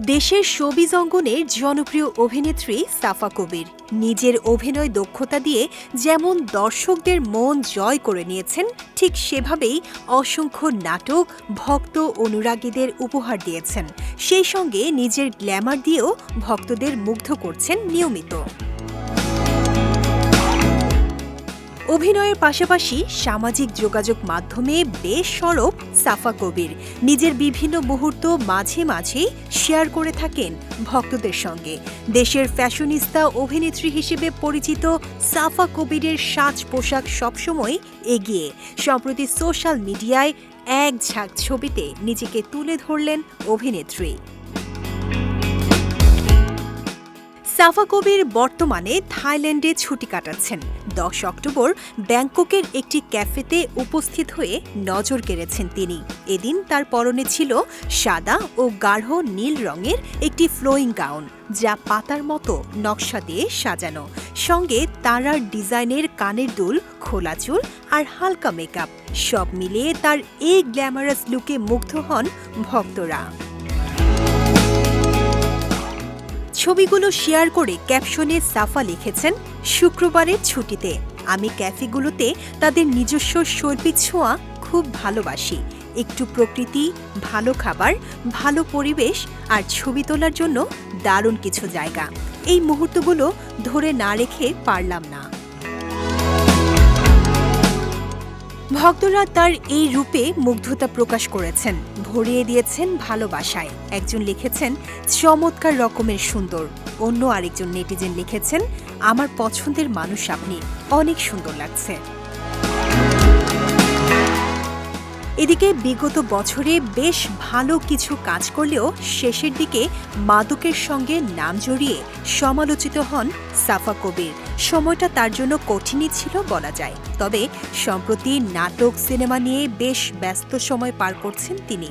দেশের শোবিজ অঙ্গনের জনপ্রিয় অভিনেত্রী সাফা কবির নিজের অভিনয় দক্ষতা দিয়ে যেমন দর্শকদের মন জয় করে নিয়েছেন, ঠিক সেভাবেই অসংখ্য নাটক ভক্ত অনুরাগীদের উপহার দিয়েছেন। সেই সঙ্গে নিজের গ্ল্যামার দিয়েও ভক্তদের মুগ্ধ করছেন নিয়মিত। অভিনয়ের পাশাপাশি সামাজিক যোগাযোগ মাধ্যমে বেশ সরব সাফা কবির নিজের বিভিন্ন মুহূর্ত মাঝে মাঝেই শেয়ার করে থাকেন ভক্তদের সঙ্গে। দেশের ফ্যাশনিস্তা অভিনেত্রী হিসেবে পরিচিত সাফা কবিরের সাজ পোশাক সবসময় এগিয়ে। সম্প্রতি সোশ্যাল মিডিয়ায় এক ঝাঁক ছবিতে নিজেকে তুলে ধরলেন অভিনেত্রী। সাফা কবির বর্তমানে থাইল্যান্ডে ছুটি কাটাচ্ছেন। 10 অক্টোবর ব্যাংককের একটি ক্যাফেতে উপস্থিত হয়ে নজর কেড়েছেন তিনি। এদিন তার পরনে ছিল সাদা ও গাঢ় নীল রঙের একটি ফ্লোয়িং গাউন, যা পাতার মতো নকশা দিয়ে সাজানো। সঙ্গে তারার ডিজাইনের কানের দুল, খোলা চুল আর হালকা মেকআপ, সব মিলিয়ে তার এই গ্ল্যামারাস লুকে মুগ্ধ হন ভক্তরা। ছবিগুলো শেয়ার করে ক্যাপশনে সাফা লিখেছেন, শুক্রবারের ছুটিতে আমি ক্যাফেগুলোতে তাদের নিজস্ব শৈল্পিক ছোঁয়া খুব ভালোবাসি। একটু প্রকৃতি, ভালো খাবার, ভালো পরিবেশ আর ছবি তোলার জন্য দারুণ কিছু জায়গা। এই মুহূর্তগুলো ধরে না রেখে পারলাম না। ভক্তরা তার এই রূপে মুগ্ধতা প্রকাশ করেছেন, ভরিয়ে দিয়েছেন ভালোবাসায়। একজন লিখেছেন, চমৎকার রকমের সুন্দর। অন্য আরেকজন নেটিজেন লিখেছেন, আমার পছন্দের মানুষ আপনি, অনেক সুন্দর লাগছে। এদিকে বিগত বছরে বেশ ভালো কিছু কাজ করলেও শেষের দিকে মাদকের সঙ্গে নাম জড়িয়ে সমালোচিত হন সাফা কবির। সময়টা তার জন্য কঠিনই ছিল বলা যায়। তবে সম্প্রতি নাটক সিনেমা নিয়ে বেশ ব্যস্ত সময় পার করছেন তিনি।